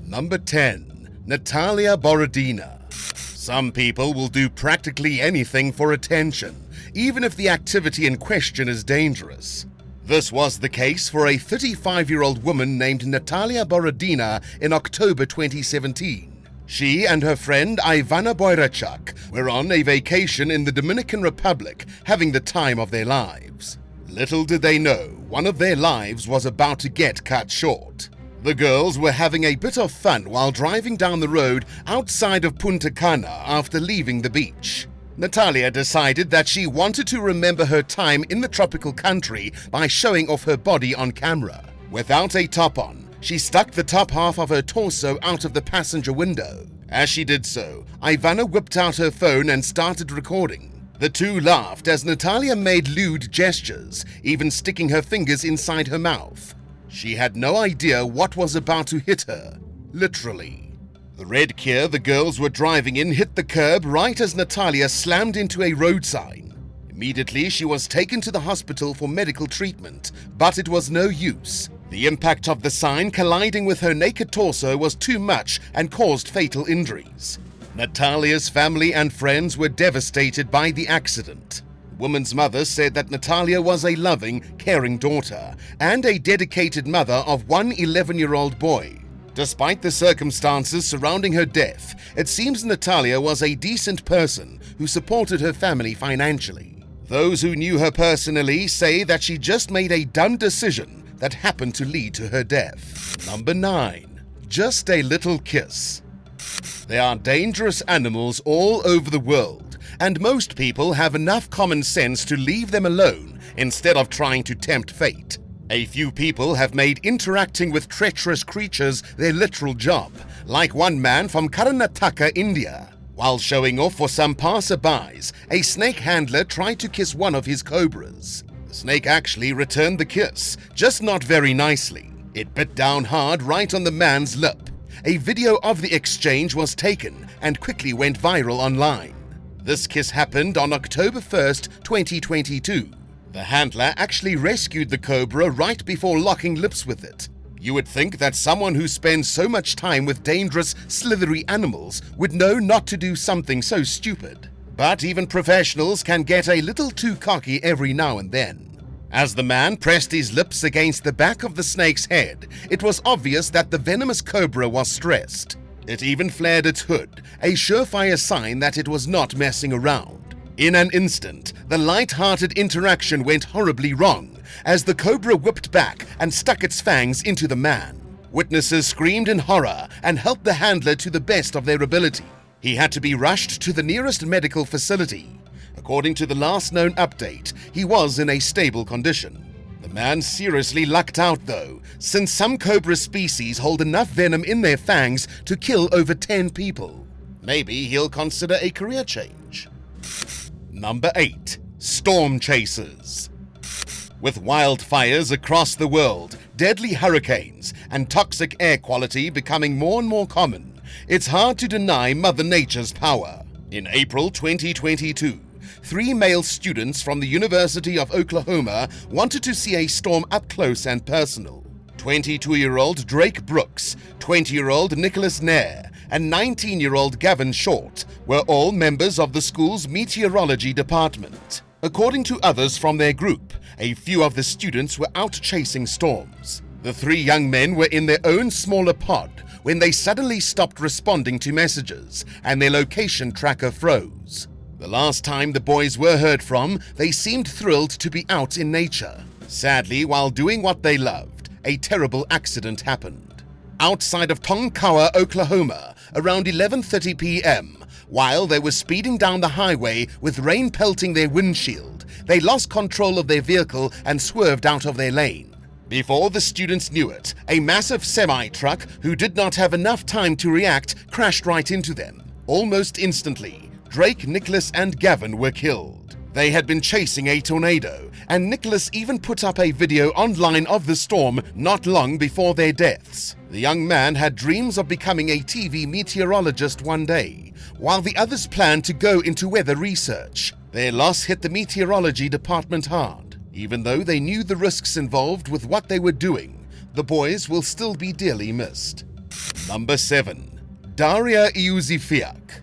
Number 10. Natalia Badina. Some people will do practically anything for attention, even if the activity in question is dangerous. This was the case for a 35-year-old woman named Natalia Badina in October 2017. She and her friend Ivana Boyrachuk were on a vacation in the Dominican Republic, having the time of their lives. Little did they know, one of their lives was about to get cut short. The girls were having a bit of fun while driving down the road outside of Punta Cana after leaving the beach. Natalia decided that she wanted to remember her time in the tropical country by showing off her body on camera. Without a top on, she stuck the top half of her torso out of the passenger window. As she did so, Ivana whipped out her phone and started recording. The two laughed as Natalia made lewd gestures, even sticking her fingers inside her mouth. She had no idea what was about to hit her, literally. The red Kia the girls were driving in hit the curb right as Natalia slammed into a road sign. Immediately, she was taken to the hospital for medical treatment, but it was no use. The impact of the sign colliding with her naked torso was too much and caused fatal injuries. Natalia's family and friends were devastated by the accident. The woman's mother said that Natalia was a loving, caring daughter and a dedicated mother of one 11-year-old boy. Despite the circumstances surrounding her death, it seems Natalia was a decent person who supported her family financially. Those who knew her personally say that she just made a dumb decision that happened to lead to her death. Number 9. Just a little kiss. There are dangerous animals all over the world, and most people have enough common sense to leave them alone instead of trying to tempt fate. A few people have made interacting with treacherous creatures their literal job, like one man from Karnataka, India. While showing off for some passerbys, a snake handler tried to kiss one of his cobras. The snake actually returned the kiss, just not very nicely. It bit down hard right on the man's lip. A video of the exchange was taken and quickly went viral online. This kiss happened on October 1st, 2022. The handler actually rescued the cobra right before locking lips with it. You would think that someone who spends so much time with dangerous, slithery animals would know not to do something so stupid. But even professionals can get a little too cocky every now and then. As the man pressed his lips against the back of the snake's head, it was obvious that the venomous cobra was stressed. It even flared its hood, a surefire sign that it was not messing around. In an instant, the light-hearted interaction went horribly wrong as the cobra whipped back and stuck its fangs into the man. Witnesses screamed in horror and helped the handler to the best of their ability. He had to be rushed to the nearest medical facility. According to the last known update, he was in a stable condition. The man seriously lucked out though, since some cobra species hold enough venom in their fangs to kill over 10 people. Maybe he'll consider a career change. Number 8. Storm chasers. With wildfires across the world, deadly hurricanes, and toxic air quality becoming more and more common, it's hard to deny Mother Nature's power. In April 2022, 3 male students from the University of Oklahoma wanted to see a storm up close and personal. 22-year-old Drake Brooks, 20-year-old Nicholas Nair, and 19-year-old Gavin Short were all members of the school's meteorology department. According to others from their group, a few of the students were out chasing storms. The 3 young men were in their own smaller pod when they suddenly stopped responding to messages and their location tracker froze. The last time the boys were heard from, they seemed thrilled to be out in nature. Sadly, while doing what they loved, a terrible accident happened. Outside of Tonkawa, Oklahoma, around 11:30 p.m., while they were speeding down the highway with rain pelting their windshield, they lost control of their vehicle and swerved out of their lane. Before the students knew it, a massive semi-truck, who did not have enough time to react, crashed right into them. Almost instantly, Drake, Nicholas, and Gavin were killed. They had been chasing a tornado, and Nicholas even put up a video online of the storm not long before their deaths. The young man had dreams of becoming a TV meteorologist one day, while the others planned to go into weather research. Their loss hit the meteorology department hard. Even though they knew the risks involved with what they were doing, the boys will still be dearly missed. Number 7. Daria Uzi Fakk.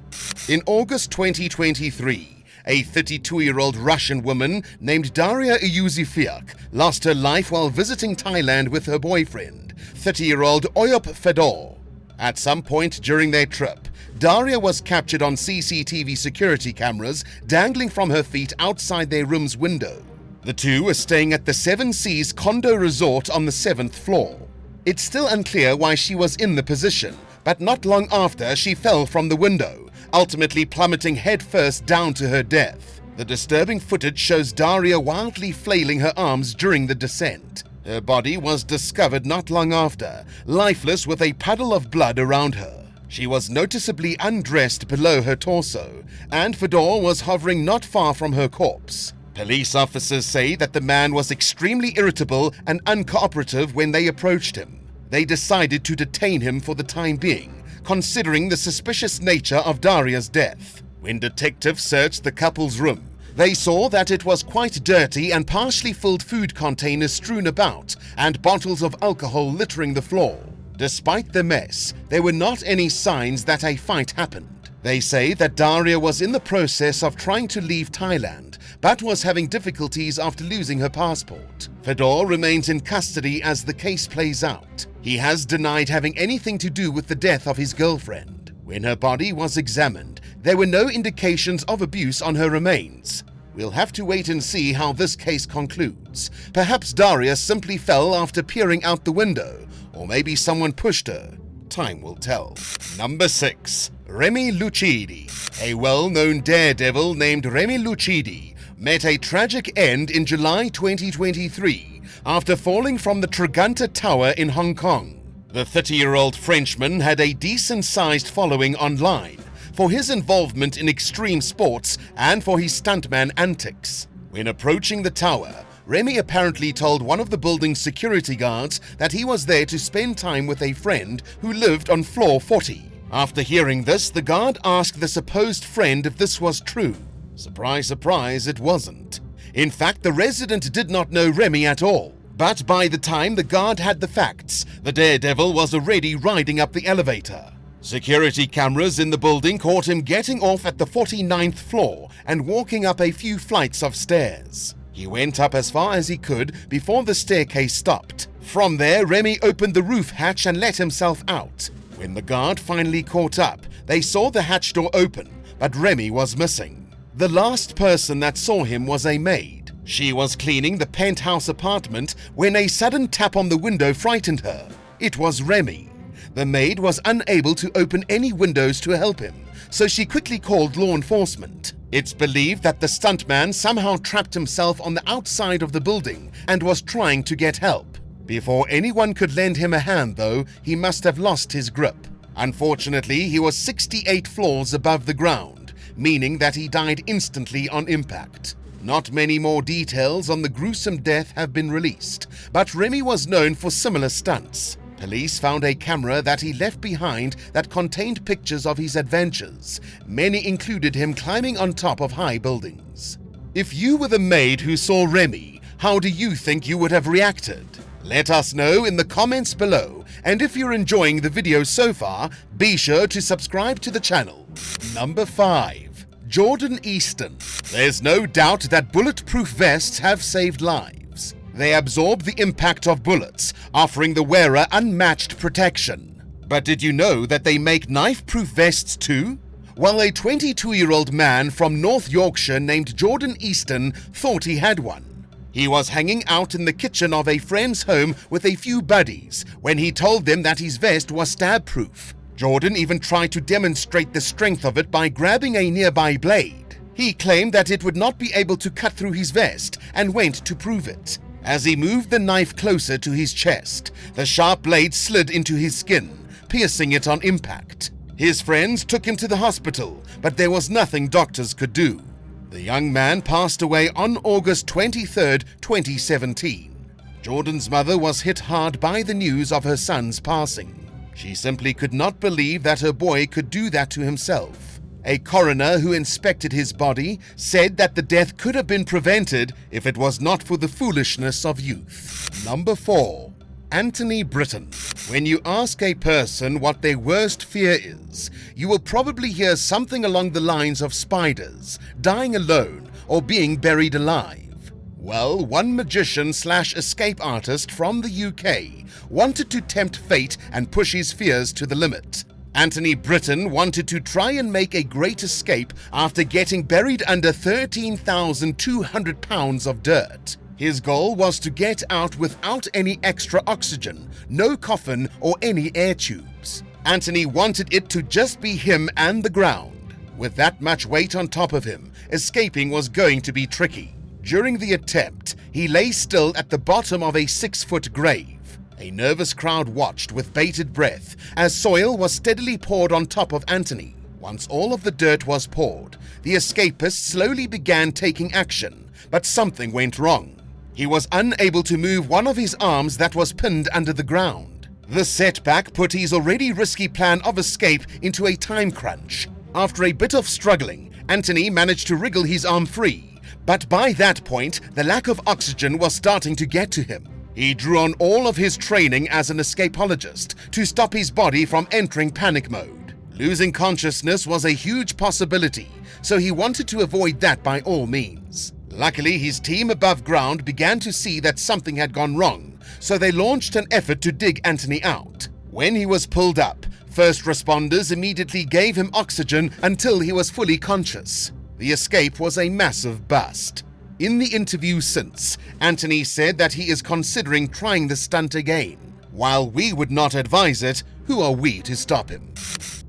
In August 2023, a 32-year-old Russian woman named Daria Uzi Fakk lost her life while visiting Thailand with her boyfriend, 30-year-old Oyop Fedor. At some point during their trip, Daria was captured on CCTV security cameras dangling from her feet outside their room's window. The two were staying at the Seven Seas condo resort on the 7th floor. It's still unclear why she was in the position, but not long after she fell from the window, ultimately plummeting headfirst down to her death. The disturbing footage shows Daria wildly flailing her arms during the descent. Her body was discovered not long after, lifeless with a puddle of blood around her. She was noticeably undressed below her torso, and Fedor was hovering not far from her corpse. Police officers say that the man was extremely irritable and uncooperative when they approached him. They decided to detain him for the time being, considering the suspicious nature of Daria's death. When detectives searched the couple's room, they saw that it was quite dirty and partially filled food containers strewn about and bottles of alcohol littering the floor. Despite the mess, there were not any signs that a fight happened. They say that Daria was in the process of trying to leave Thailand, but was having difficulties after losing her passport. Fedor remains in custody as the case plays out. He has denied having anything to do with the death of his girlfriend. When her body was examined, there were no indications of abuse on her remains. We'll have to wait and see how this case concludes. Perhaps Daria simply fell after peering out the window, or maybe someone pushed her. Time will tell. Number 6. Remy Lui. A well-known daredevil named Remy Lui met a tragic end in July 2023 after falling from the Traganta Tower in Hong Kong. The 30-year-old Frenchman had a decent-sized following online for his involvement in extreme sports and for his stuntman antics. When approaching the tower, Remy apparently told one of the building's security guards that he was there to spend time with a friend who lived on floor 40. After hearing this, the guard asked the supposed friend if this was true. Surprise, surprise, it wasn't. In fact, the resident did not know Remy at all. But by the time the guard had the facts, the daredevil was already riding up the elevator. Security cameras in the building caught him getting off at the 49th floor and walking up a few flights of stairs. He went up as far as he could before the staircase stopped. From there, Remy opened the roof hatch and let himself out. When the guard finally caught up, they saw the hatch door open, but Remy was missing. The last person that saw him was a maid. She was cleaning the penthouse apartment when a sudden tap on the window frightened her. It was Remy. The maid was unable to open any windows to help him, so she quickly called law enforcement. It's believed that the stuntman somehow trapped himself on the outside of the building and was trying to get help. Before anyone could lend him a hand, though, he must have lost his grip. Unfortunately, he was 68 floors above the ground, meaning that he died instantly on impact. Not many more details on the gruesome death have been released, but Remy was known for similar stunts. Police found a camera that he left behind that contained pictures of his adventures. Many included him climbing on top of high buildings. If you were the maid who saw Remy, how do you think you would have reacted? Let us know in the comments below, and if you're enjoying the video so far, be sure to subscribe to the channel. Number 5. Jordan Easton. There's no doubt that bulletproof vests have saved lives. They absorb the impact of bullets, offering the wearer unmatched protection. But did you know that they make knife-proof vests too? Well, a 22-year-old man from North Yorkshire named Jordan Easton thought he had one. He was hanging out in the kitchen of a friend's home with a few buddies when he told them that his vest was stab-proof. Jordan even tried to demonstrate the strength of it by grabbing a nearby blade. He claimed that it would not be able to cut through his vest and went to prove it. As he moved the knife closer to his chest, the sharp blade slid into his skin, piercing it on impact. His friends took him to the hospital, but there was nothing doctors could do. The young man passed away on August 23, 2017. Jordan's mother was hit hard by the news of her son's passing. She simply could not believe that her boy could do that to himself. A coroner who inspected his body said that the death could have been prevented if it was not for the foolishness of youth. Number 4. Anthony Brittain. When you ask a person what their worst fear is, you will probably hear something along the lines of spiders, dying alone, or being buried alive. Well, one magician/escape artist from the UK wanted to tempt fate and push his fears to the limit. Anthony Brittain wanted to try and make a great escape after getting buried under 13,200 pounds of dirt. His goal was to get out without any extra oxygen, no coffin or any air tubes. Anthony wanted it to just be him and the ground. With that much weight on top of him, escaping was going to be tricky. During the attempt, he lay still at the bottom of a 6-foot grave. A nervous crowd watched with bated breath as soil was steadily poured on top of Anthony. Once all of the dirt was poured, the escapist slowly began taking action, but something went wrong. He was unable to move one of his arms that was pinned under the ground. The setback put his already risky plan of escape into a time crunch. After a bit of struggling, Anthony managed to wriggle his arm free, but by that point, the lack of oxygen was starting to get to him. He drew on all of his training as an escapologist to stop his body from entering panic mode. Losing consciousness was a huge possibility, so he wanted to avoid that by all means. Luckily, his team above ground began to see that something had gone wrong, so they launched an effort to dig Anthony out. When he was pulled up, first responders immediately gave him oxygen until he was fully conscious. The escape was a massive bust. In the interview since, Anthony said that he is considering trying the stunt again. While we would not advise it, who are we to stop him?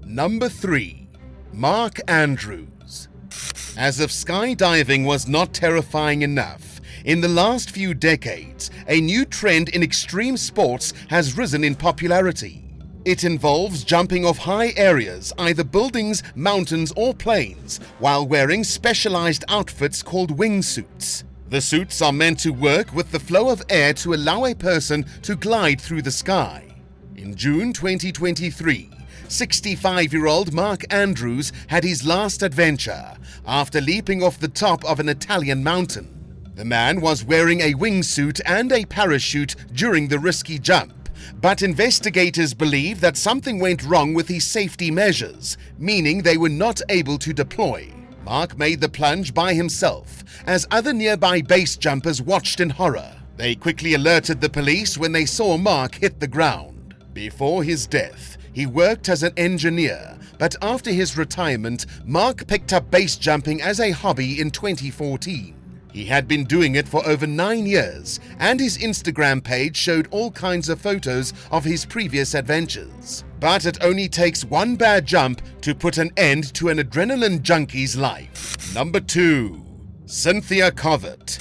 Number 3. Mark Andrews. As if skydiving was not terrifying enough, in the last few decades, a new trend in extreme sports has risen in popularity. It involves jumping off high areas, either buildings, mountains, or planes, while wearing specialized outfits called wingsuits. The suits are meant to work with the flow of air to allow a person to glide through the sky. In June 2023, 65-year-old Mark Andrews had his last adventure after leaping off the top of an Italian mountain. The man was wearing a wingsuit and a parachute during the risky jump. But investigators believe that something went wrong with his safety measures, meaning they were not able to deploy. Mark made the plunge by himself, as other nearby base jumpers watched in horror. They quickly alerted the police when they saw Mark hit the ground. Before his death, he worked as an engineer, but after his retirement, Mark picked up base jumping as a hobby in 2014. He had been doing it for over 9 years, and his Instagram page showed all kinds of photos of his previous adventures. But it only takes one bad jump to put an end to an adrenaline junkie's life. Number 2. Cynthia Covert.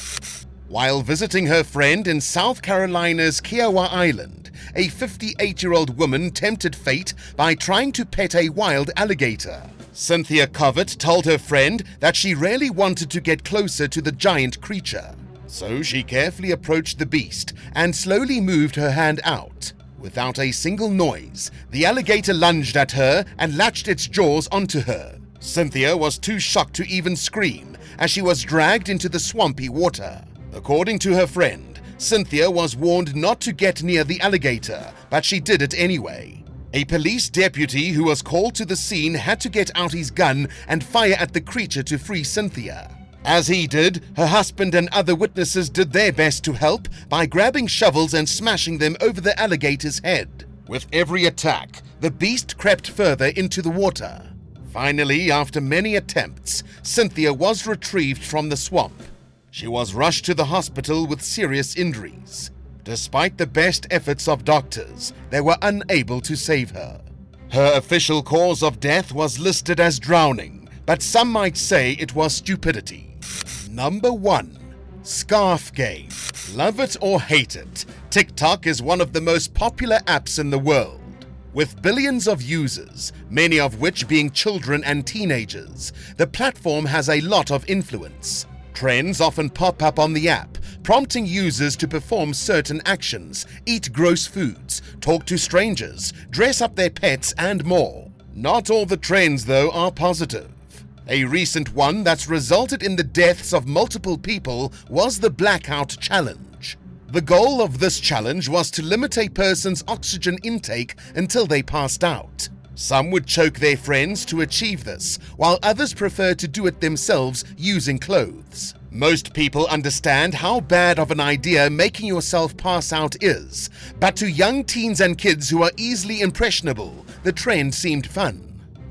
While visiting her friend in South Carolina's Kiowa Island, a 58-year-old woman tempted fate by trying to pet a wild alligator. Cynthia Covert told her friend that she really wanted to get closer to the giant creature. So she carefully approached the beast and slowly moved her hand out. Without a single noise, the alligator lunged at her and latched its jaws onto her. Cynthia was too shocked to even scream as she was dragged into the swampy water. According to her friend, Cynthia was warned not to get near the alligator, but she did it anyway. A police deputy who was called to the scene had to get out his gun and fire at the creature to free Cynthia. As he did, her husband and other witnesses did their best to help by grabbing shovels and smashing them over the alligator's head. With every attack, the beast crept further into the water. Finally, after many attempts, Cynthia was retrieved from the swamp. She was rushed to the hospital with serious injuries. Despite the best efforts of doctors, they were unable to save her. Her official cause of death was listed as drowning, but some might say it was stupidity. Number 1. Scarf Game. Love it or hate it, TikTok is one of the most popular apps in the world. With billions of users, many of which being children and teenagers, the platform has a lot of influence. Trends often pop up on the app, prompting users to perform certain actions, eat gross foods, talk to strangers, dress up their pets, and more. Not all the trends, though, are positive. A recent one that's resulted in the deaths of multiple people was the Blackout Challenge. The goal of this challenge was to limit a person's oxygen intake until they passed out. Some would choke their friends to achieve this, while others prefer to do it themselves using clothes. Most people understand how bad of an idea making yourself pass out is, but to young teens and kids who are easily impressionable, the trend seemed fun.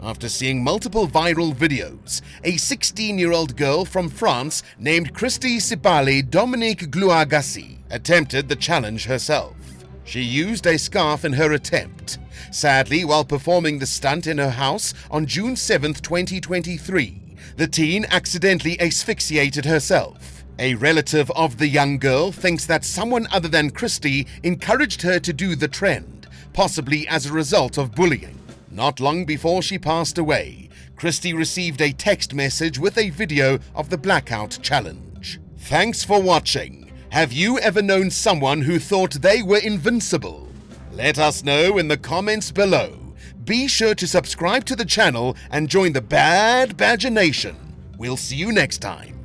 After seeing multiple viral videos, a 16-year-old girl from France named Christy Sipale Dominique Gluagassi attempted the challenge herself. She used a scarf in her attempt. Sadly, while performing the stunt in her house on June 7, 2023, the teen accidentally asphyxiated herself. A relative of the young girl thinks that someone other than Christy encouraged her to do the trend, possibly as a result of bullying. Not long before she passed away, Christy received a text message with a video of the blackout challenge. Thanks for watching. Have you ever known someone who thought they were invincible? Let us know in the comments below. Be sure to subscribe to the channel and join the Bad Badger Nation. We'll see you next time.